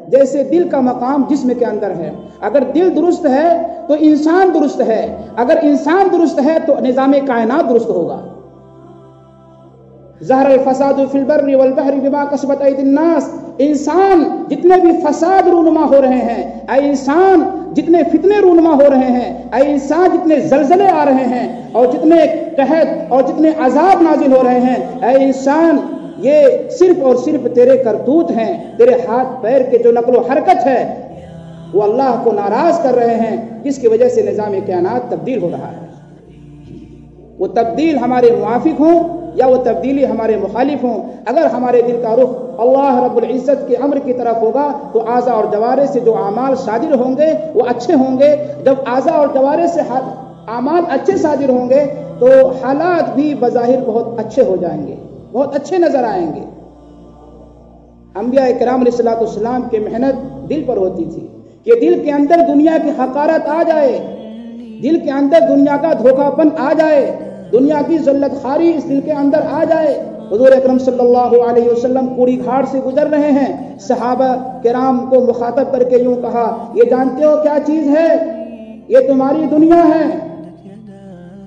جیسے دل کا مقام جسم کے اندر ہے. اگر دل درست ہے تو انسان درست ہے، اگر انسان درست ہے تو نظام کائنات درست ہوگا. ظہر الفساد فی البر والبحر بما کسبت ایدی الناس. انسان جتنے بھی فساد رونما ہو رہے ہیں، اے انسان جتنے فتنے رونما ہو رہے ہیں، اے انسان جتنے زلزلے آ رہے ہیں اور جتنے قحط اور جتنے عذاب نازل ہو رہے ہیں، اے انسان یہ صرف اور صرف تیرے کرتوت ہیں. تیرے ہاتھ پیر کے جو نقل و حرکت ہے وہ اللہ کو ناراض کر رہے ہیں، جس کی وجہ سے نظام کائنات تبدیل ہو رہا ہے. وہ تبدیل ہمارے موافق ہوں یا وہ تبدیلی ہمارے مخالف ہوں، اگر ہمارے دل کا رخ اللہ رب العزت کے امر کی طرف ہوگا تو اعضاء اور جوارح سے جو اعمال صادر ہوں گے وہ اچھے ہوں گے. جب اعضاء اور جوارح سے اعمال اچھے صادر ہوں گے تو حالات بھی بظاہر بہت اچھے ہو جائیں گے، بہت اچھے نظر آئیں گے. انبیاء کرام علیہ الصلوۃ والسلام کی محنت دل پر ہوتی تھی کہ دل کے اندر دنیا کی حقارت آ جائے، دل کے اندر دنیا کا دھوکہ پن آ جائے، دنیا کی ذلت خواری اس دل کے اندر آ جائے. حضور اکرم صلی اللہ علیہ وسلم کوڑی گھاٹ سے گزر رہے ہیں، صحابہ کرام کو مخاطب کر کے یوں کہا، یہ جانتے ہو کیا چیز ہے؟ یہ تمہاری دنیا ہے.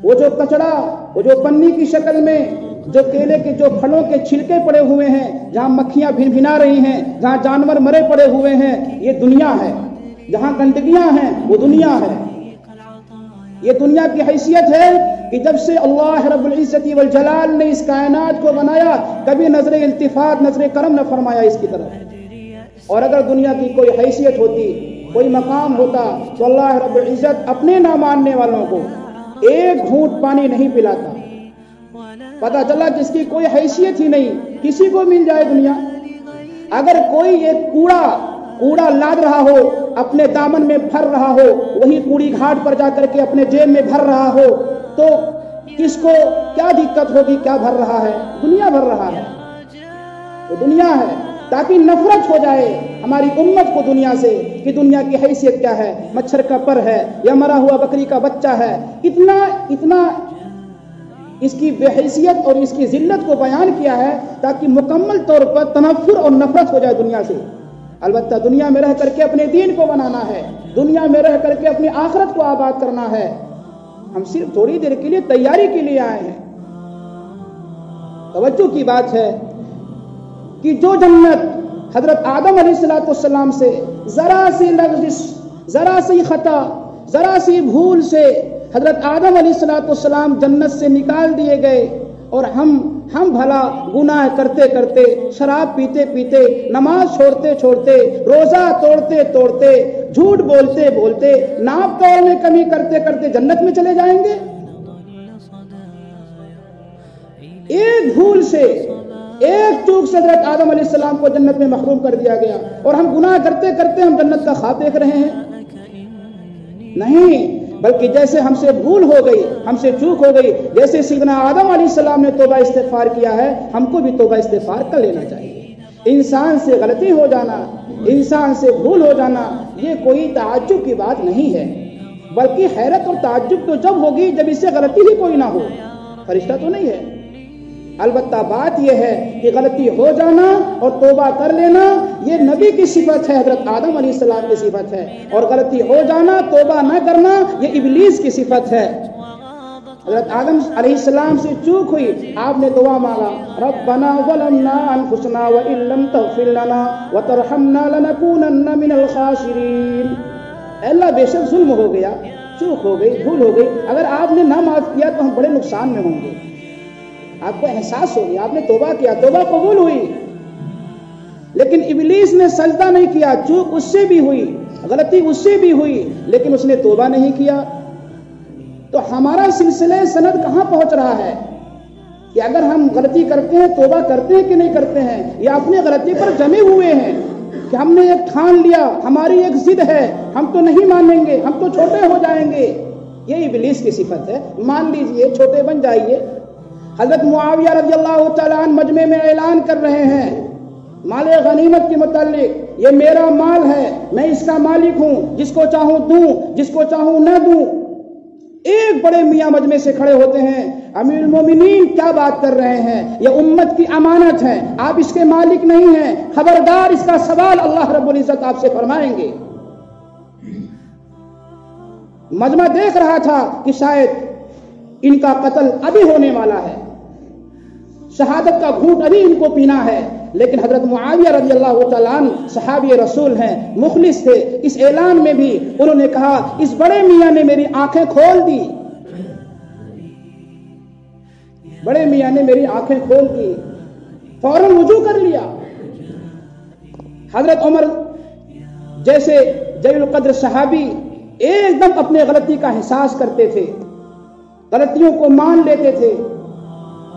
وہ جو کچڑا، وہ جو پنی کی شکل میں جو کیلے کے جو پھلوں کے چھلکے پڑے ہوئے ہیں، جہاں مکھیاں بھن بھنا رہی ہیں، جہاں جانور مرے پڑے ہوئے ہیں، یہ دنیا ہے. جہاں گندگیاں ہیں وہ دنیا ہے. یہ دنیا کی حیثیت ہے کہ جب سے اللہ رب العزت والجلال نے اس کائنات کو بنایا کبھی نظر التفات، نظر کرم نہ فرمایا اس کی طرف. اور اگر دنیا کی کوئی حیثیت ہوتی، کوئی مقام ہوتا تو اللہ رب العزت اپنے نہ ماننے والوں کو ایک گھونٹ پانی نہیں پلاتا. پتہ چلا کہ اس کی کوئی حیثیت ہی نہیں، کسی کو مل جائے دنیا. اگر کوئی ایک کوڑا لاد رہا ہو، اپنے دامن میں بھر رہا ہو، وہی کوڑی گھاٹ پر جا کر کے اپنے جیب میں بھر رہا ہو تو کس کو کیا دقت ہوگی؟ کیا بھر رہا ہے؟ دنیا بھر رہا ہے. وہ دنیا ہے تاکہ نفرت ہو جائے ہماری امت کو دنیا سے کہ دنیا کی حیثیت کیا ہے، مچھر کا پر ہے یا مرا ہوا بکری کا بچہ ہے. اتنا اس کی بے حیثیت اور اس کی ذلت کو بیان کیا ہے تاکہ مکمل طور پر تنفر اور نفرت ہو جائے دنیا سے. البتہ دنیا میں رہ کر کے اپنے دین کو بنانا ہے، دنیا میں رہ کر کے اپنی آخرت کو آباد کرنا ہے. ہم صرف تھوڑی دیر کے لیے تیاری کے لیے آئے ہیں. توجہ کی بات ہے کہ جو جنت حضرت آدم علیہ السلام سے ذرا سی لغزش، ذرا سی خطا، ذرا سی بھول سے حضرت آدم علیہ السلام جنت سے نکال دیے گئے، اور ہم بھلا گناہ کرتے کرتے، شراب پیتے پیتے، نماز چھوڑتے چھوڑتے، روزہ توڑتے توڑتے، جھوٹ بولتے بولتے، ناپ تول میں کمی کرتے کرتے جنت میں چلے جائیں گے؟ ایک بھول سے، ایک چوک سے حضرت آدم علیہ السلام کو جنت میں محروم کر دیا گیا اور ہم گناہ کرتے کرتے ہم جنت کا خواب دیکھ رہے ہیں؟ نہیں، بلکہ جیسے ہم سے بھول ہو گئی، ہم سے چوک ہو گئی، جیسے سیدنا آدم علیہ السلام نے توبہ استغفار کیا ہے، ہم کو بھی توبہ استغفار کر لینا چاہیے. انسان سے غلطی ہو جانا، انسان سے بھول ہو جانا یہ کوئی تعجب کی بات نہیں ہے، بلکہ حیرت اور تعجب تو جب ہوگی جب اس سے غلطی ہی کوئی نہ ہو. فرشتہ تو نہیں ہے. البتہ بات یہ ہے کہ غلطی ہو جانا اور توبہ کر لینا یہ نبی کی صفت ہے، حضرت آدم علیہ السلام کی صفت ہے، اور غلطی ہو جانا، توبہ نہ کرنا یہ ابلیس کی صفت ہے. حضرت آدم علیہ السلام سے چوک ہوئی، آپ نے دعا مانگا، ربنا ظلمنا انفسنا وان لم تغفر لنا وترحمنا لنكونن من الخاسرین. اے اللہ بے شک ظلم ہو گیا، چوک ہو گئی، بھول ہو گئی، اگر آپ نے نہ معاف کیا تو ہم بڑے نقصان میں ہوں گے. آپ کو احساس ہو گیا، آپ نے توبہ کیا، توبہ قبول ہوئی، لیکن ابلیس نے سجدہ نہیں کیا. چوک اس سے بھی ہوئی، غلطی اس سے بھی ہوئی، لیکن اس نے توبہ نہیں کیا. تو ہمارا سلسلہ سند کہاں پہنچ رہا ہے کہ اگر ہم غلطی کرتے ہیں توبہ کرتے ہیں کہ نہیں کرتے ہیں، یا اپنے غلطی پر جمے ہوئے ہیں کہ ہم نے ایک ٹھان لیا، ہماری ایک ضد ہے، ہم تو نہیں مانیں گے، ہم تو چھوٹے ہو جائیں گے. یہ ابلیس کی صفت ہے. مان لیجئے، چھوٹے بن جائیے. حضرت معاویہ رضی اللہ تعالیٰ عنہ مجمع میں اعلان کر رہے ہیں مال غنیمت کے متعلق، یہ میرا مال ہے، میں اس کا مالک ہوں، جس کو چاہوں دوں، جس کو چاہوں نہ دوں. ایک بڑے میاں مجمع سے کھڑے ہوتے ہیں، امیر المومنین کیا بات کر رہے ہیں، یہ امت کی امانت ہے، آپ اس کے مالک نہیں ہیں، خبردار اس کا سوال اللہ رب العزت آپ سے فرمائیں گے۔ مجمع دیکھ رہا تھا کہ شاید ان کا قتل ابھی ہونے والا ہے، شہادت کا گھونٹ ابھی ان کو پینا ہے، لیکن حضرت معاویہ رضی اللہ تعالیٰ عنہ صحابی رسول ہیں، مخلص تھے، اس اعلان میں بھی انہوں نے کہا اس بڑے میاں نے میری آنکھیں کھول دی، بڑے میاں نے میری آنکھیں کھول دی، فوراً وضو کر لیا۔ حضرت عمر جیسے جلیل القدر صحابی ایک دم اپنے غلطی کا احساس کرتے تھے، غلطیوں کو مان لیتے تھے،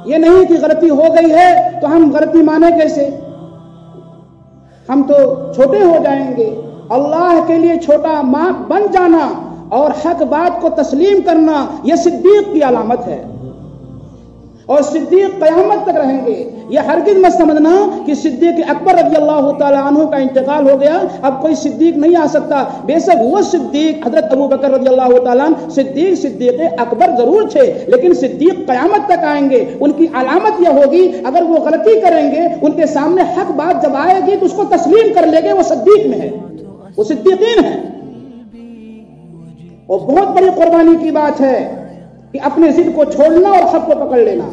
یہ نہیں کہ غلطی ہو گئی ہے تو ہم غلطی مانیں کیسے، ہم تو چھوٹے ہو جائیں گے۔ اللہ کے لیے چھوٹا ماں بن جانا اور حق بات کو تسلیم کرنا یہ صدیق کی علامت ہے، اور صدیق قیامت تک رہیں گے۔ یہ ہرگز مت سمجھنا کہ صدیق اکبر رضی اللہ تعالیٰ عنہ کا انتقال ہو گیا اب کوئی صدیق نہیں آ سکتا، بے شک وہ صدیق حضرت ابو بکر رضی اللہ تعالیٰ عنہ صدیق اکبر ضرور تھے، لیکن صدیق قیامت تک آئیں گے۔ ان کی علامت یہ ہوگی اگر وہ غلطی کریں گے، ان کے سامنے حق بات جب آئے گی تو اس کو تسلیم کر لیں گے، وہ صدیق میں ہے، وہ صدیقین ہیں۔ اور بہت بڑی قربانی کی بات ہے کہ اپنے ضد کو چھوڑنا اور حق کو پکڑ لینا۔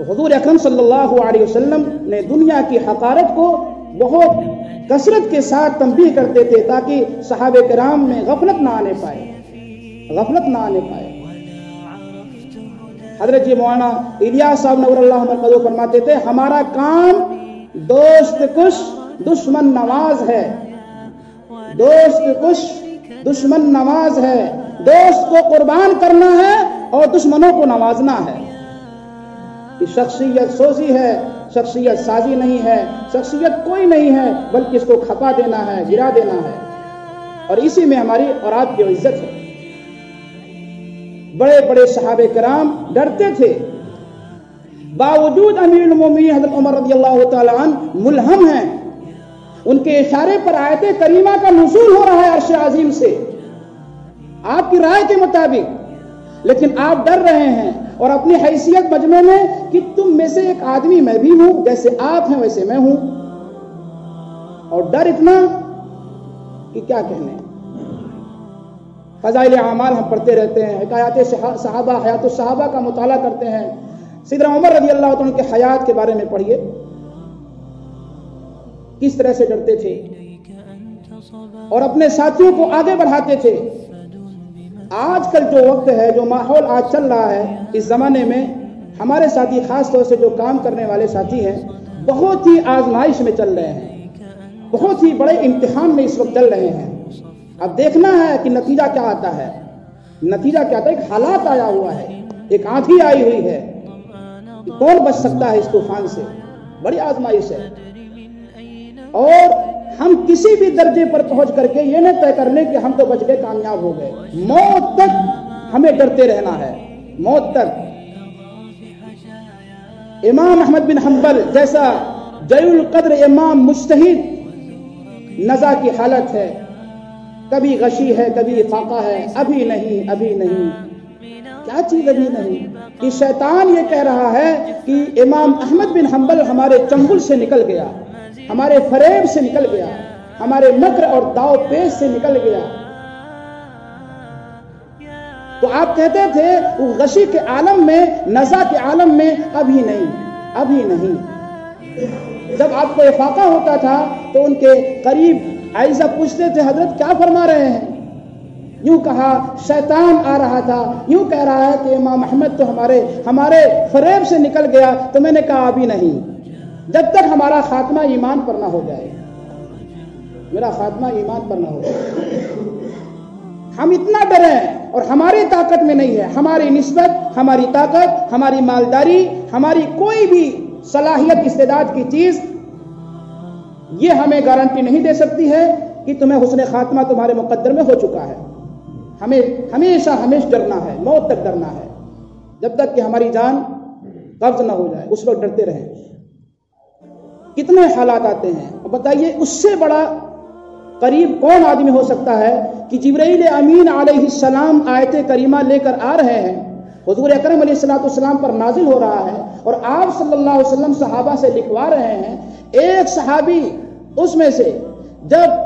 حضور اکرم صلی اللہ علیہ وسلم نے دنیا کی حقارت کو بہت کثرت کے ساتھ تنبیہ کرتے تھے تاکہ صحابہ کرام میں غفلت نہ آنے پائے۔ حضرت جی مولانا الیاس صاحب نور اللہ مرکزو فرماتے تھے ہمارا کام دوست کش دشمن نواز ہے، دوست کش دشمن نواز ہے، دوست کو قربان کرنا ہے اور دشمنوں کو نوازنا ہے۔ شخصیت سوزی ہے، شخصیت سازی نہیں ہے، شخصیت کوئی نہیں ہے بلکہ اس کو کھپا دینا ہے، گرا دینا ہے، اور اسی میں ہماری اور آپ کی عزت ہے۔ بڑے بڑے صحابہ کرام ڈرتے تھے، باوجود امیر المومنین حضرت عمر رضی اللہ تعالیٰ عنہ ملہم ہیں، ان کے اشارے پر آیت کریمہ کا نزول ہو رہا ہے عرش عظیم سے آپ کی رائے کے مطابق، لیکن آپ ڈر رہے ہیں اور اپنی حیثیت مجمع میں کہ تم میں سے ایک آدمی میں بھی ہوں، جیسے آپ ہیں ویسے میں ہوں، اور ڈر اتنا کہ کیا کہنے۔ فضائل اعمال ہم پڑھتے رہتے ہیں، حکایات صحابہ، حیات الصحابہ کا مطالعہ کرتے ہیں، سیدنا عمر رضی اللہ عنہ کے حیات کے بارے میں پڑھیے، کس طرح سے ڈرتے تھے اور اپنے ساتھیوں کو آگے بڑھاتے تھے۔ آج کل جو وقت ہے، جو ماحول آج چل رہا ہے، اس زمانے میں ہمارے ساتھی خاص طور سے جو کام کرنے والے ساتھی ہیں بہت ہی آزمائش میں چل رہے ہیں، بہت ہی بڑے امتحان میں اس وقت چل رہے ہیں۔ اب دیکھنا ہے کہ نتیجہ کیا آتا ہے، نتیجہ کیا آتا ہے۔ ایک حالات آیا ہوا ہے، ایک آندھی آئی ہوئی ہے، کون بچ سکتا ہے اس طوفان سے؟ بڑی آزمائش ہے، اور ہم کسی بھی درجے پر پہنچ کر کے یہ نہ طے کر لیں کہ ہم تو بچ گئے، کامیاب ہو گئے۔ موت تک ہمیں ڈرتے رہنا ہے، موت تک۔ امام احمد بن حنبل جیسا جلیل القدر امام مجتہد نزا کی حالت ہے، کبھی غشی ہے، کبھی افاقہ ہے، ابھی نہیں، ابھی نہیں۔ کیا چیز ابھی نہیں؟ کہ شیطان یہ کہہ رہا ہے کہ امام احمد بن حنبل ہمارے چنگل سے نکل گیا، ہمارے فریب سے نکل گیا، ہمارے مکر اور داؤ پیش سے نکل گیا۔ تو آپ کہتے تھے وہ غشی کے عالم میں، نزا کے عالم میں ابھی نہیں، ابھی نہیں۔ جب آپ کو افاقہ ہوتا تھا تو ان کے قریب عائشہ پوچھتے تھے حضرت کیا فرما رہے ہیں؟ یوں کہا شیطان آ رہا تھا، یوں کہہ رہا ہے کہ امام احمد تو ہمارے فریب سے نکل گیا۔ تو میں نے کہا ابھی نہیں، جب تک ہمارا خاتمہ ایمان پر نہ ہو جائے، میرا خاتمہ ایمان پر نہ ہو جائے۔ ہم اتنا ڈریں اور ہماری طاقت میں نہیں ہے، ہماری نسبت، ہماری طاقت، ہماری مالداری، ہماری کوئی بھی صلاحیت استعداد کی چیز یہ ہمیں گارنٹی نہیں دے سکتی ہے کہ تمہیں حسن خاتمہ تمہارے مقدر میں ہو چکا ہے۔ ہمیں ہمیشہ ڈرنا ہے، موت تک ڈرنا ہے، جب تک کہ ہماری جان قبض نہ ہو جائے، اس وقت ڈرتے رہیں۔ کتنے حالات آتے ہیں، اور بتائیے اس سے بڑا قریب کون آدمی ہو سکتا ہے کہ جبرائیل امین علیہ السلام آیت کریمہ لے کر آ رہے ہیں، حضور اکرم علیہ السلام پر نازل ہو رہا ہے، اور آپ صلی اللہ علیہ وسلم صحابہ سے لکھوا رہے ہیں. ایک صحابی اس میں سے جب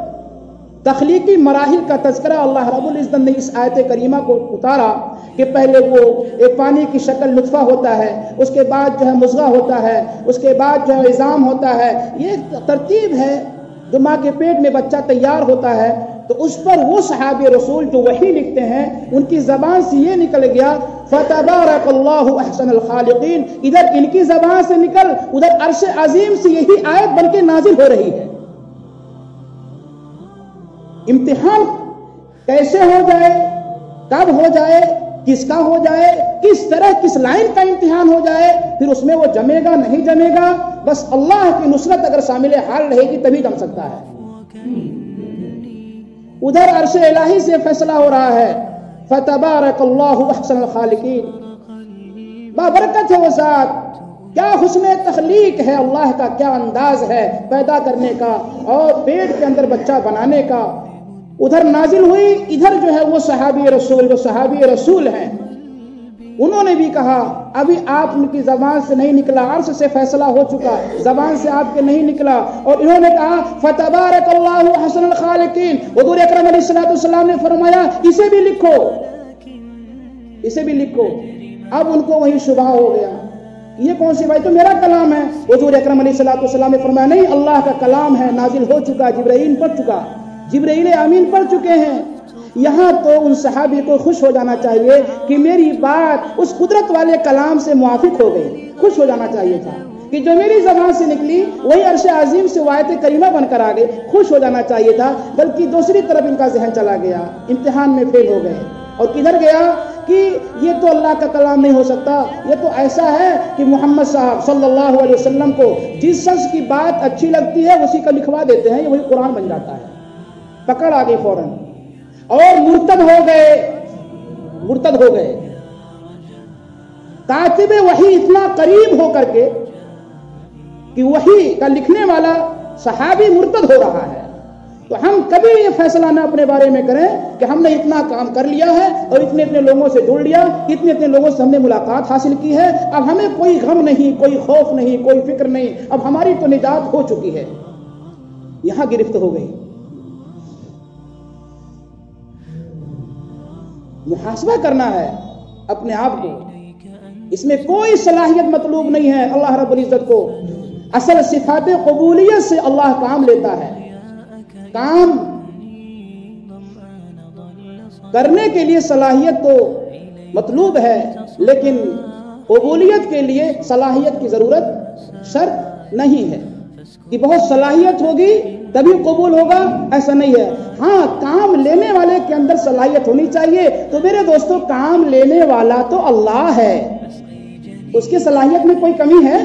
تخلیقی مراحل کا تذکرہ اللہ رب العزت نے اس آیت کریمہ کو اتارا کہ پہلے وہ ایک پانی کی شکل نطفہ ہوتا ہے، اس کے بعد جو ہے مضغہ ہوتا ہے، اس کے بعد جو ہے عظام ہوتا ہے، یہ ایک ترتیب ہے جو ماں کے پیٹ میں بچہ تیار ہوتا ہے. تو اس پر وہ صحابی رسول جو وحی لکھتے ہیں ان کی زبان سے یہ نکل گیا فتبارک اللہ احسن الخالقین، ادھر ان کی زبان سے نکل ادھر عرش عظیم سے یہی آیت بن کے نازل ہو رہی ہے. امتحان کیسے ہو جائے، کب ہو جائے، کس کا ہو جائے، کس طرح کس لائن کا امتحان ہو جائے، پھر اس میں وہ جمے گا نہیں جمے گا، بس اللہ کی نصرت اگر شامل حال رہے گی تبھی جم سکتا ہے. ادھر عرش الہی سے فیصلہ ہو رہا ہے فتبارک اللہ احسن الخالقین، بابرکت ہے وہ ذات، کیا حسن تخلیق ہے اللہ کا، کیا انداز ہے پیدا کرنے کا اور پیٹ کے اندر بچہ بنانے کا. ادھر نازل ہوئی، ادھر جو ہے وہ صحابی رسول جو صحابی رسول ہیں انہوں نے بھی کہا ابھی آپ ان کی زبان سے نہیں نکلا، عرش سے فیصلہ ہو چکا، زبان سے آپ کے نہیں نکلا، اور انہوں نے کہا فتبارک اللہ احسن الخالقین. حضور اکرم علیہ السلام نے فرمایا اسے بھی لکھو، اسے بھی لکھو. اب ان کو وہی شبہ ہو گیا، یہ کون سی بات، تو میرا کلام ہے. حضور اکرم علیہ السلام نے فرمایا نہیں، اللہ کا کلام ہے، نازل ہو چکا، جبرائیل پڑھ چکا، جبرائیل امین پڑھ چکے ہیں. یہاں تو ان صحابی کو خوش ہو جانا چاہیے کہ میری بات اس قدرت والے کلام سے موافق ہو گئی. خوش ہو جانا چاہیے تھا کہ جو میری زبان سے نکلی وہی عرش عظیم سے آیت کریمہ بن کر آ گئی. خوش ہو جانا چاہیے تھا، بلکہ دوسری طرف ان کا ذہن چلا گیا، امتحان میں فیل ہو گئے. اور کدھر گیا کہ یہ تو اللہ کا کلام نہیں ہو سکتا، یہ تو ایسا ہے کہ محمد صاحب صلی اللہ علیہ وسلم کو جس شخص کی بات اچھی لگتی ہے اسی کا لکھوا دیتے ہیں، یہ وہی قرآن بن جاتا ہے. پکڑ آ گئی فوراً اور مرتد ہو گئے، مرتد ہو گئے. کاتب وحی اتنا قریب ہو کر کے کہ وحی کا لکھنے والا صحابی مرتد ہو رہا ہے، تو ہم کبھی یہ فیصلہ نہ اپنے بارے میں کریں کہ ہم نے اتنا کام کر لیا ہے اور اتنے اتنے لوگوں سے جڑ لیا، اتنے لوگوں سے ہم نے ملاقات حاصل کی ہے، اب ہمیں کوئی غم نہیں، کوئی خوف نہیں، کوئی فکر نہیں، اب ہماری تو نجات ہو چکی ہے. یہاں گرفت ہو گئی. محاسبہ کرنا ہے اپنے آپ کو، اس میں کوئی صلاحیت مطلوب نہیں ہے. اللہ رب العزت کو اصل صفات قبولیت سے اللہ کام لیتا ہے. کام کرنے کے لیے صلاحیت تو مطلوب ہے، لیکن قبولیت کے لیے صلاحیت کی ضرورت شرط نہیں ہے کہ بہت صلاحیت ہوگی تبھی قبول ہوگا، ایسا نہیں ہے. ہاں کام لینے والے کے اندر صلاحیت ہونی چاہیے. تو میرے دوستو کام لینے والا تو اللہ ہے، اس کی صلاحیت میں کوئی کمی ہے؟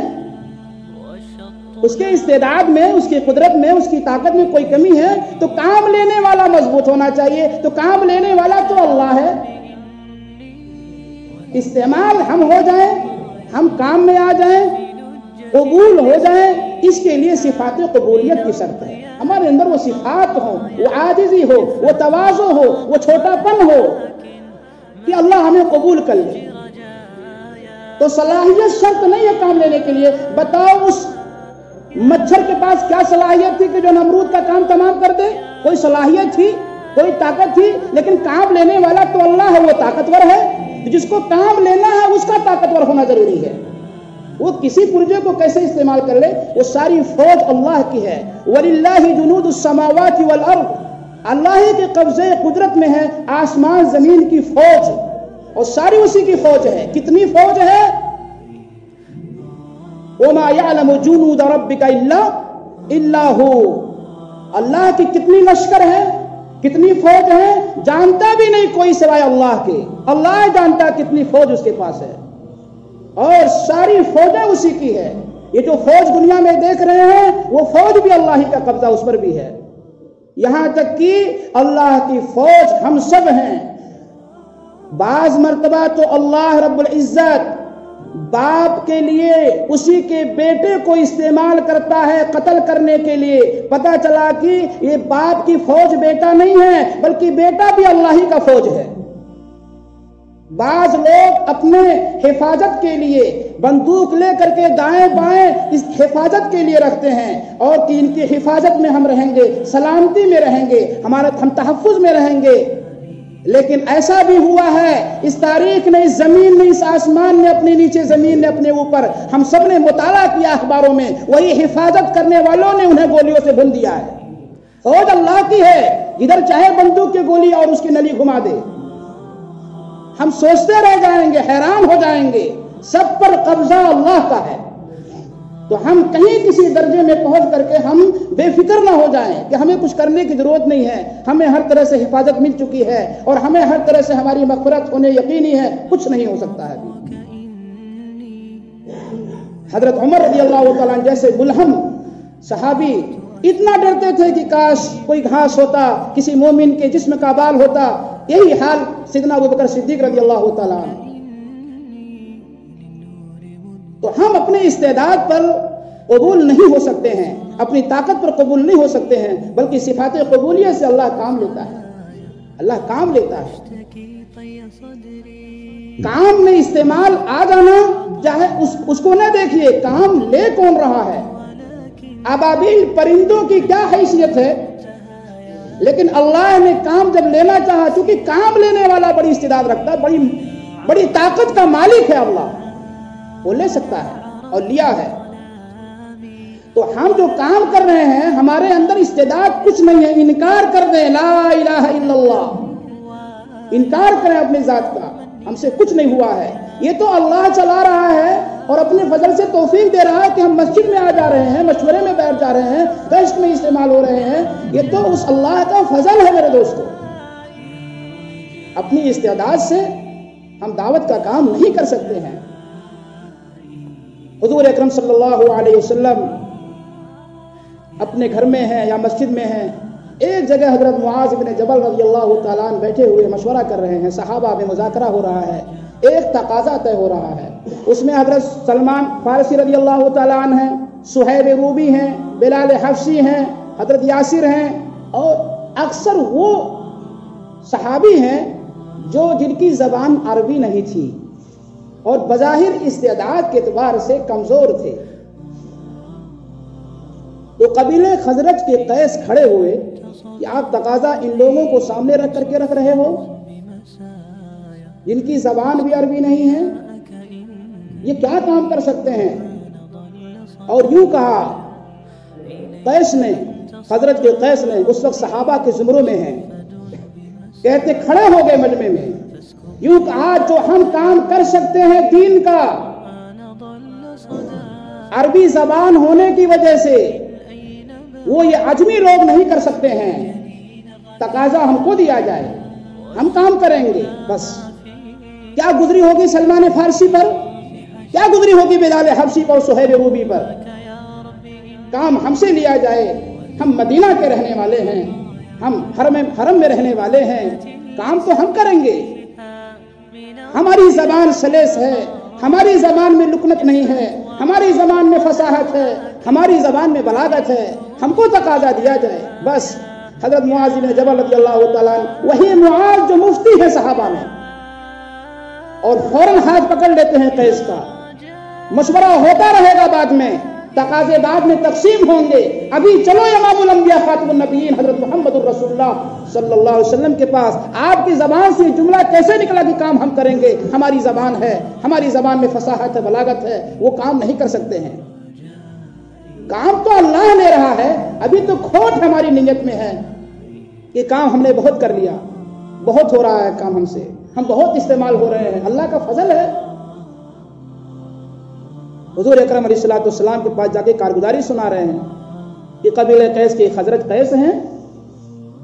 اس کے استعداد میں، اس کی قدرت میں، اس کی طاقت میں کوئی کمی ہے؟ تو کام لینے والا مضبوط ہونا چاہیے. تو کام لینے والا تو اللہ ہے. استعمال ہم ہو جائیں، ہم کام میں آ جائیں، قبول ہو جائیں، اس کے لیے صفات قبولیت کی شرط ہے. ہمارے اندر وہ صفات ہو، وہ عاجزی ہو، وہ تواضع ہو، وہ چھوٹا پن ہو کہ اللہ ہمیں قبول کر لے. تو صلاحیت شرط نہیں ہے کام لینے کے لیے. بتاؤ اس مچھر کے پاس کیا صلاحیت تھی کہ جو نمرود کا کام تمام کر دے؟ کوئی صلاحیت تھی، کوئی طاقت تھی؟ لیکن کام لینے والا تو اللہ ہے، وہ طاقتور ہے. جس کو کام لینا ہے اس کا طاقتور ہونا ضروری ہے. وہ کسی پرجے کو کیسے استعمال کر لے، وہ ساری فوج اللہ کی ہے. وَلِلَّهِ جُنُودُ السَّمَاوَاتِ وَالْأَرْضِ، اللہ ہی کے قبضے قدرت میں ہے آسمان زمین کی فوج، اور ساری اسی کی فوج ہے. کتنی فوج ہے؟ وَمَا يَعْلَمُ جُنُودَ رَبِّكَ إِلَّا هُوَ، اللہ کی کتنی لشکر ہے، کتنی فوج ہے، جانتا بھی نہیں کوئی سوائے اللہ کے. اللہ جانتا کتنی فوج اس کے پاس ہے، اور ساری فوجیں اسی کی ہے. یہ جو فوج دنیا میں دیکھ رہے ہیں وہ فوج بھی اللہ ہی کا قبضہ اس پر بھی ہے. یہاں تک کہ اللہ کی فوج ہم سب ہیں. بعض مرتبہ تو اللہ رب العزت باپ کے لیے اسی کے بیٹے کو استعمال کرتا ہے قتل کرنے کے لیے، پتہ چلا کہ یہ باپ کی فوج بیٹا نہیں ہے بلکہ بیٹا بھی اللہ ہی کا فوج ہے۔ بعض لوگ اپنے حفاظت کے لیے بندوق لے کر کے دائیں بائیں اس حفاظت کے لیے رکھتے ہیں، اور کہ ان کی حفاظت میں ہم رہیں گے، سلامتی میں رہیں گے، ہم تحفظ میں رہیں گے۔ لیکن ایسا بھی ہوا ہے، اس تاریخ نے، اس زمین نے، اس آسمان نے، اپنے نیچے زمین نے، اپنے اوپر ہم سب نے مطالعہ کیا اخباروں میں، وہی حفاظت کرنے والوں نے انہیں گولیوں سے بھون دیا ہے۔ فوج اللہ کی ہے، جدھر چاہے بندوق کی گولی اور اس کی نلی گھما دے۔ ہم سوچتے رہ جائیں گے، حیران ہو جائیں گے، سب پر قبضہ اللہ کا ہے۔ تو ہم کہیں کسی درجے میں پہنچ کر کے ہم بے فکر نہ ہو جائیں کہ ہمیں کچھ کرنے کی ضرورت نہیں ہے، ہمیں ہر طرح سے حفاظت مل چکی ہے اور ہمیں ہر طرح سے ہماری مغفرت ہونے یقینی ہے، کچھ نہیں ہو سکتا ہے۔ حضرت عمر رضی اللہ تعالیٰ عنہ جیسے ملہم صحابی اتنا ڈرتے تھے کہ کاش کوئی گھاس ہوتا، کسی مومن کے جسم کا بال ہوتا۔ یہی حال سیدنا ابوبکر صدیق رضی اللہ تعالیٰ عنہ۔ تو ہم اپنے استعداد پر قبول نہیں ہو سکتے ہیں، اپنی طاقت پر قبول نہیں ہو سکتے ہیں، بلکہ صفات قبولیت سے اللہ کام لیتا ہے۔ اللہ کام لیتا ہے، کام میں استعمال آ جانا، چاہے اس کو نہ دیکھیے کام لے کون رہا ہے۔ ابابیل پرندوں کی کیا حیثیت ہے، لیکن اللہ نے کام جب لینا چاہا، چونکہ کام لینے والا بڑی استعداد رکھتا ہے، بڑی طاقت کا مالک ہے اللہ، وہ لے سکتا ہے اور لیا ہے۔ تو ہم جو کام کر رہے ہیں ہمارے اندر استعداد کچھ نہیں ہے، انکار کر دیں لا الہ الا اللہ، انکار کریں اپنی ذات کا، ہم سے کچھ نہیں ہوا ہے، یہ تو اللہ چلا رہا ہے اور اپنے فضل سے توفیق دے رہا ہے کہ ہم مسجد میں آ جا رہے ہیں، مشورے میں بیٹھ جا رہے ہیں، گشت میں استعمال ہو رہے ہیں، یہ تو اس اللہ کا فضل ہے میرے دوستو۔ اپنی استعداد سے ہم دعوت کا کام نہیں کر سکتے ہیں۔ حضور اکرم صلی اللہ علیہ وسلم اپنے گھر میں ہیں یا مسجد میں ہیں، ایک جگہ حضرت معاذ بن جبل رضی اللہ تعالیٰ عنہ بیٹھے ہوئے مشورہ کر رہے ہیں، صحابہ میں مذاکرہ ہو رہا ہے، ایک تقاضا طے ہو رہا ہے۔ اس میں حضرت سلمان فارسی رضی اللہ تعالیٰ عنہ ہیں، صہیب رومی ہیں، بلال حبشی ہیں، حضرت یاسر ہیں، اور اکثر وہ صحابی ہیں جن کی زبان عربی نہیں تھی اور بظاہر استعداد کے اعتبار سے کمزور تھے۔ تو قبیلے خزرج کے قیس کھڑے ہوئے کہ آپ تقاضا ان لوگوں کو سامنے رکھ کر کے رکھ رہے ہو جن کی زبان بھی عربی نہیں ہے، یہ کیا کام کر سکتے ہیں؟ اور یوں کہا قیس نے، خزرج کے قیس نے، اس وقت صحابہ کے زمروں میں ہیں، کہتے کھڑے ہو گئے مجمع میں، یوں کہا جو ہم کام کر سکتے ہیں دین کا، عربی زبان ہونے کی وجہ سے وہ یہ عجمی لوگ نہیں کر سکتے ہیں، تقاضا ہم کو دیا جائے، ہم کام کریں گے۔ بس کیا گزری ہوگی سلمان فارسی پر، کیا گزری ہوگی بلال حبشی پر، صہیب رومی پر، کام ہم سے لیا جائے، ہم مدینہ کے رہنے والے ہیں، ہم حرم میں رہنے والے ہیں، کام تو ہم کریں گے، ہماری زبان سلیس ہے، ہماری زبان میں لکنت نہیں ہے، ہماری زبان میں فصاحت ہے، ہماری زبان میں بلاغت ہے، ہم کو تقاضا دیا جائے۔ بس حضرت معاذ بن جبل رضی اللہ تعالیٰ عنہ، وہی معاذ جو مفتی ہے صحابہ میں، اور فوراً ہاتھ پکڑ لیتے ہیں قیس کا۔ مشورہ ہوتا رہے گا، بعد میں تقاضے بعد میں تقسیم ہوں گے، ابھی چلو امام الانبیاء خاتم النبیین حضرت محمد الرسول اللہ صلی اللہ علیہ وسلم کے پاس۔ آپ کی زبان سے جملہ کیسے نکلا کہ کام ہم کریں گے؟ ہماری زبان ہے، ہماری زبان میں فصاحت ہے، بلاغت ہے، وہ کام نہیں کر سکتے ہیں۔ کام تو اللہ لے رہا ہے، ابھی تو کھوٹ ہماری نیت میں ہے کہ کام ہم نے بہت کر لیا، بہت ہو رہا ہے کام ہم سے، ہم بہت استعمال ہو رہے ہیں، اللہ کا فضل ہے۔ حضور اکرم علیہ الصلوۃ والسلام کے پاس جا کے کارگزاری سنا رہے ہیں کہ قبیلہ قیس کے خزرج قیس ہیں،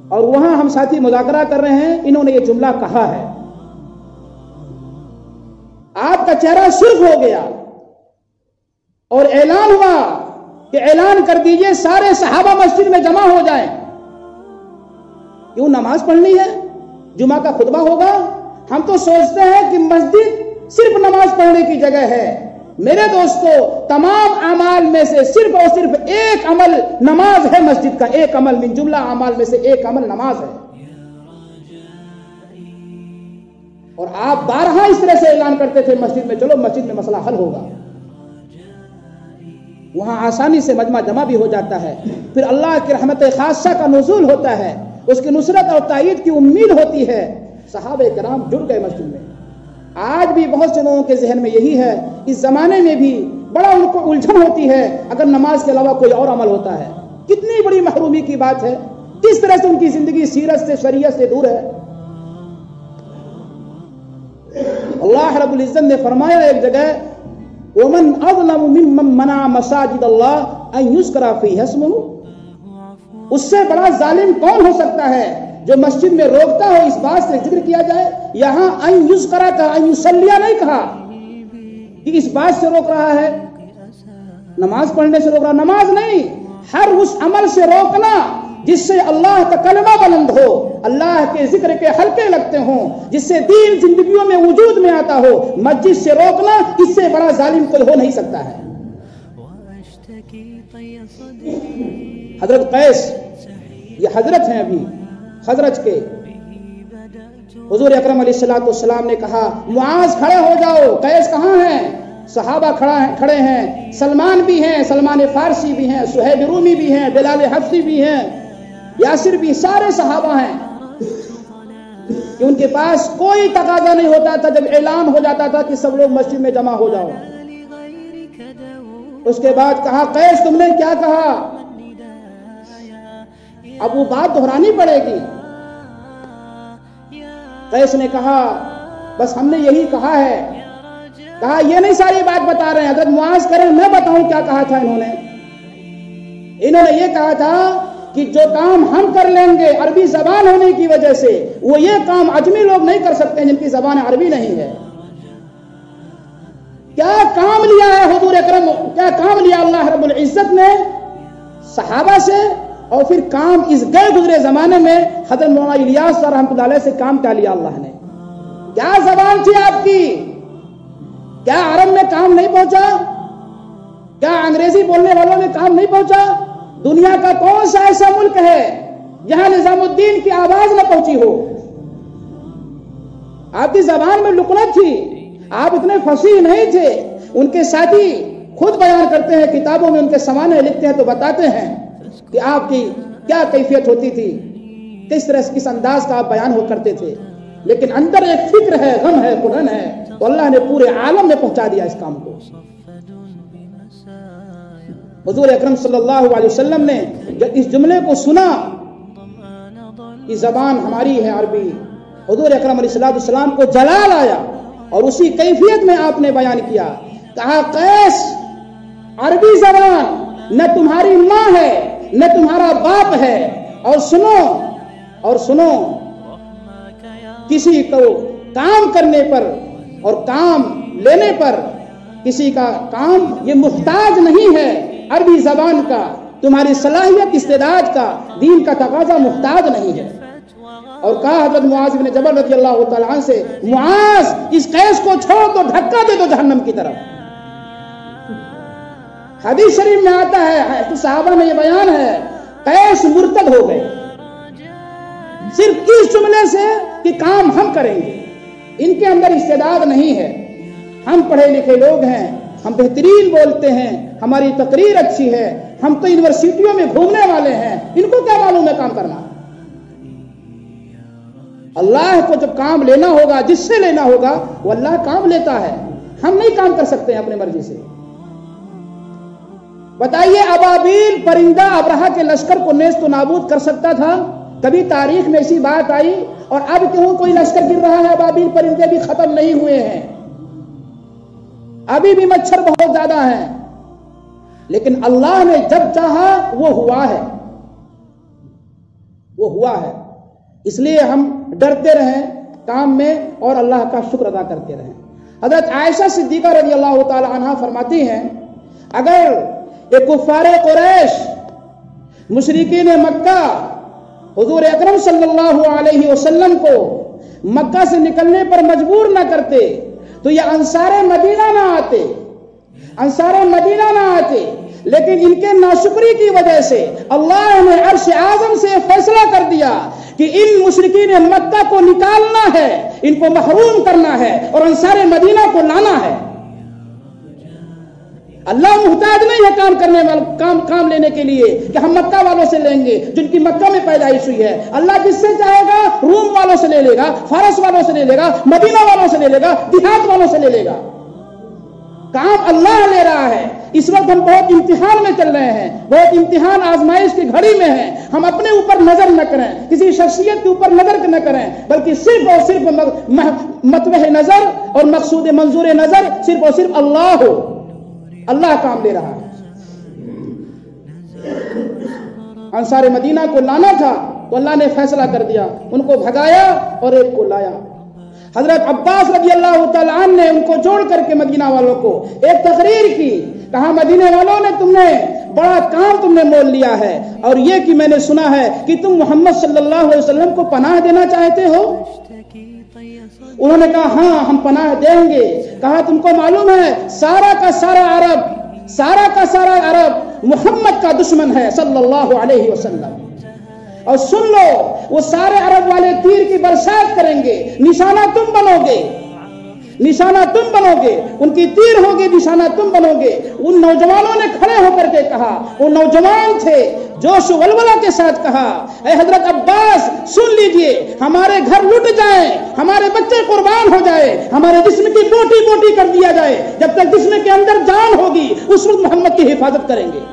اور وہاں ہم ساتھی مذاکرہ کر رہے ہیں، انہوں نے یہ جملہ کہا ہے۔ آپ کا چہرہ سرخ ہو گیا اور اعلان ہوا کہ اعلان کر دیجئے سارے صحابہ مسجد میں جمع ہو جائیں۔ کیوں؟ نماز پڑھنی ہے، جمعہ کا خطبہ ہوگا۔ ہم تو سوچتے ہیں کہ مسجد صرف نماز پڑھنے کی جگہ ہے، میرے دوستو تمام اعمال میں سے صرف اور صرف ایک عمل نماز ہے مسجد کا، ایک عمل من جملہ اعمال میں سے ایک عمل نماز ہے. اور آپ بارہا اس طرح سے اعلان کرتے تھے مسجد میں چلو مسجد میں مسئلہ حل ہوگا، وہاں آسانی سے مجمع جمع بھی ہو جاتا ہے، پھر اللہ کی رحمت خاصہ کا نزول ہوتا ہے، اس کی نصرت اور تائید کی امید ہوتی ہے. صحابہ کرام جڑ گئے مسجد میں. آج بھی بہت سے لوگوں کے ذہن میں یہی ہے، اس زمانے میں بھی بڑا ان کو الجھن ہوتی ہے اگر نماز کے علاوہ کوئی اور عمل ہوتا ہے. کتنی بڑی محرومی کی بات ہے، کس طرح سے ان کی زندگی سیرت سے شریعت سے دور ہے. اللہ رب العزت نے فرمایا ایک جگہ وَمَنْ أَظْلَمُ مِمَّنْ مَنَعَ مَسَاجِدَ اللَّهِ أَنْ يُذْكَرَ فِيهَا اسْمُهُ. اس سے بڑا ظالم کون ہو سکتا ہے جو مسجد میں روکتا ہو اس بات سے ذکر کیا جائے. یہاں ان یذکرا کا ان یصلی نہیں کہا کہ اس بات سے روک رہا ہے، نماز پڑھنے سے روک رہا، نماز نہیں، ہر اس عمل سے روکنا جس سے اللہ کا کلمہ بلند ہو، اللہ کے ذکر کے حلقے لگتے ہوں، جس سے دین زندگیوں میں وجود میں آتا ہو. مسجد سے روکنا اس سے بڑا ظالم کوئی ہو نہیں سکتا ہے. حضرت قیس یہ حضرت ہیں ابھی خزرج کے، حضور اکرم علیہ الصلوۃ والسلام نے کہا معاذ کھڑے ہو جاؤ. قیس کہاں ہیں؟ صحابہ کھڑے ہیں، سلمان بھی ہیں، سلمان فارسی بھی ہیں، صہیب رومی بھی ہیں، بلال حبشی بھی ہیں، یاسر بھی، سارے صحابہ ہیں کہ ان کے پاس کوئی تقاضا نہیں ہوتا تھا جب اعلان ہو جاتا تھا کہ سب لوگ مسجد میں جمع ہو جاؤ. اس کے بعد کہا قیس تم نے کیا کہا؟ اب وہ بات دہرانی پڑے گی. قیس نے کہا بس ہم نے یہی کہا ہے. کہا یہ نہیں ساری بات بتا رہے ہیں، حضرت معاذ کریں میں بتاؤں کیا کہا تھا. انہوں نے یہ کہا تھا کہ جو کام ہم کر لیں گے عربی زبان ہونے کی وجہ سے وہ یہ کام عجمی لوگ نہیں کر سکتے جن کی زبان عربی نہیں ہے. کیا کام لیا ہے حضور اکرم، کیا کام لیا اللہ رب العزت نے صحابہ سے، اور پھر کام اس گئے گزرے زمانے میں حضرت مولانا الیاس رحمۃ اللہ علیہ سے کام کیا لیا اللہ نے. کیا زبان تھی آپ کی؟ کیا عرب میں کام نہیں پہنچا؟ کیا انگریزی بولنے والوں میں کام نہیں پہنچا؟ دنیا کا کون سا ایسا ملک ہے جہاں نظام الدین کی آواز نہ پہنچی ہو؟ آپ کی زبان میں لکنت تھی، آپ اتنے فصیح نہیں تھے. ان کے ساتھی خود بیان کرتے ہیں، کتابوں میں ان کے سمانے لکھتے ہیں تو بتاتے ہیں کہ آپ کی کیا کیفیت ہوتی تھی، کس طرح کس انداز کا آپ بیان ہو کرتے تھے. لیکن اندر ایک فکر ہے، غم ہے، قرآن ہے، تو اللہ نے پورے عالم میں پہنچا دیا اس کام کو. حضور اکرم صلی اللہ علیہ وسلم نے جب اس جملے کو سنا کہ زبان ہماری ہے عربی، حضور اکرم علیہ السلام کو جلال آیا اور اسی کیفیت میں آپ نے بیان کیا. کہا قیس عربی زبان نہ تمہاری ماں ہے نہ تمہارا باپ ہے، اور سنو کسی کو کام کرنے پر اور کام لینے پر کسی کا کام یہ محتاج نہیں ہے عربی زبان کا، تمہاری صلاحیت استعداد کا، دین کا تقاضا محتاج نہیں ہے. اور کہا حضرت معاذ بن جبل رضی اللہ تعالیٰ عنہ سے معاذ اس قیس کو چھوڑ دو، دھکا دے دو جہنم کی طرف. حدیث شریف میں آتا ہے، صحابہ میں یہ بیان ہے قیس مرتد ہو گئے صرف اس جملے سے کہ کام ہم کریں گے. ان کے اندر استعداد نہیں ہے. ہم پڑھے لکھے لوگ ہیں، ہم بہترین بولتے ہیں، ہماری تقریر اچھی ہے، ہم تو یونیورسٹیوں میں گھومنے والے ہیں، ان کو کیا معلوم ہے کام کرنا. اللہ کو جب کام لینا ہوگا، جس سے لینا ہوگا وہ اللہ کام لیتا ہے. ہم نہیں کام کر سکتے ہیں اپنے مرضی سے. بتائیے ابابیل پرندہ ابرہہ کے لشکر کو نیست و نابود کر سکتا تھا؟ کبھی تاریخ میں ایسی بات آئی؟ اور اب کیوں کوئی لشکر گر رہا ہے؟ ابابیل پرندے بھی ختم نہیں ہوئے ہیں، ابھی بھی مچھر بہت زیادہ ہیں، لیکن اللہ نے جب چاہا وہ ہوا ہے. اس لیے ہم ڈرتے رہیں کام میں اور اللہ کا شکر ادا کرتے رہیں. حضرت عائشہ صدیقہ رضی اللہ تعالی عنہا فرماتی ہیں اگر یہ کفار قریش مشرکین مکہ حضور اکرم صلی اللہ علیہ وسلم کو مکہ سے نکلنے پر مجبور نہ کرتے تو یہ انصار مدینہ نہ آتے. انصار مدینہ نہ آتے، لیکن ان کے ناشکری کی وجہ سے اللہ نے عرش اعظم سے فیصلہ کر دیا کہ ان مشرکین مکہ کو نکالنا ہے، ان کو محروم کرنا ہے اور انصار مدینہ کو لانا ہے۔ اللہ محتاج نہیں ہے کام کرنے والے کام لینے کے لیے کہ ہم مکہ والوں سے لیں گے جن کی مکہ میں پیدائش ہوئی ہے۔ اللہ جس سے چاہے گا روم والوں سے لے لے گا، فارس والوں سے لے لے گا، مدینہ والوں سے لے لے گا، دیہات والوں سے لے لے گا۔ کام اللہ لے رہا ہے۔ اس وقت ہم بہت امتحان میں چل رہے ہیں، بہت امتحان آزمائش کی گھڑی میں ہیں۔ ہم اپنے اوپر نظر نہ کریں، کسی شخصیت کے اوپر نظر نہ کریں، بلکہ صرف اور صرف متوجہ نظر اور مقصود منظور نظر صرف اور صرف اللہ ہو۔ اللہ کام لے رہا ہے۔ انصار مدینہ کو لانا تھا تو اللہ نے فیصلہ کر دیا، ان کو بھگایا اور ایک کو لایا۔ حضرت عباس رضی اللہ تعالیٰ عنہ نے ان کو جوڑ کر کے مدینہ والوں کو ایک تقریر کی، کہا مدینہ والوں نے تم نے بڑا کام تم نے مول لیا ہے، اور یہ کہ میں نے سنا ہے کہ تم محمد صلی اللہ علیہ وسلم کو پناہ دینا چاہتے ہو۔ انہوں نے کہا ہاں ہم پناہ دیں گے۔ کہا تم کو معلوم ہے سارا کا سارا عرب محمد کا دشمن ہے صلی اللہ علیہ وسلم، اور سن لو وہ سارے عرب والے تیر کی برسات کریں گے، نشانہ تم بنو گے، نشانہ تم بنو گے، ان کی تیر ہوگی، نشانہ تم بنو گے۔ ان نوجوانوں نے کھڑے ہو کر کے کہا، وہ نوجوان تھے جوش و ولولہ کے ساتھ کہا، اے حضرت عباس سن لیجئے، ہمارے گھر لٹ جائیں، ہمارے بچے قربان ہو جائے، ہمارے جسم کی بوٹی بوٹی کر دیا جائے، جب تک جسم کے اندر جان ہوگی اس وقت محمد کی حفاظت کریں گے۔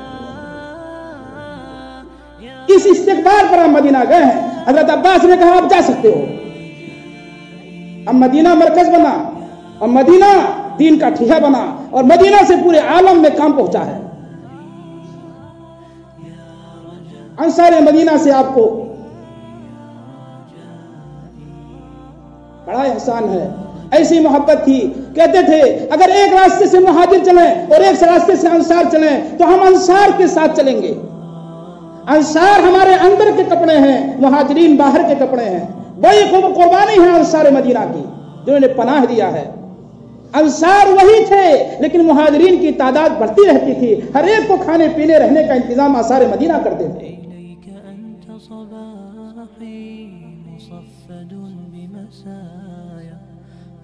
اس استقبال پر ہم مدینہ گئے ہیں۔ حضرت عباس نے کہا آپ جا سکتے ہو۔ اب مدینہ مرکز بنا اور مدینہ دین کا ٹھیکہ بنا اور مدینہ سے پورے عالم میں کام پہنچا ہے۔ انصار مدینہ سے آپ کو بڑا احسان ہے، ایسی محبت تھی، کہتے تھے اگر ایک راستے سے مہاجر چلیں اور ایک راستے سے انصار چلیں تو ہم انصار کے ساتھ چلیں گے۔ انصار ہمارے اندر کے کپڑے ہیں، مہاجرین باہر کے کپڑے ہیں۔ بڑی قربانی ہے انصار مدینہ کی جنہوں نے پناہ دیا ہے۔ انصار وہی تھے لیکن مہاجرین کی تعداد بڑھتی رہتی تھی، ہر ایک کو کھانے پینے رہنے کا انتظام انصار مدینہ کرتے تھے۔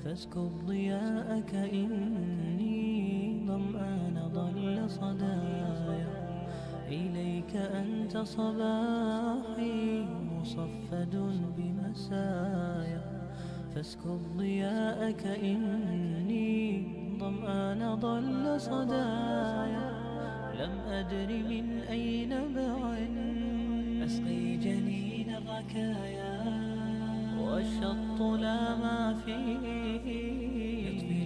فاسكب ضياءك إني ظمآن ضل صدايا إليك أنت صباحي مصفد بمسايا فاسكب ضياءك إني ظمآن ضل صدايا لم أدر من أين بعد أسقي جنين الركايا والشط لا ما فيه يطفي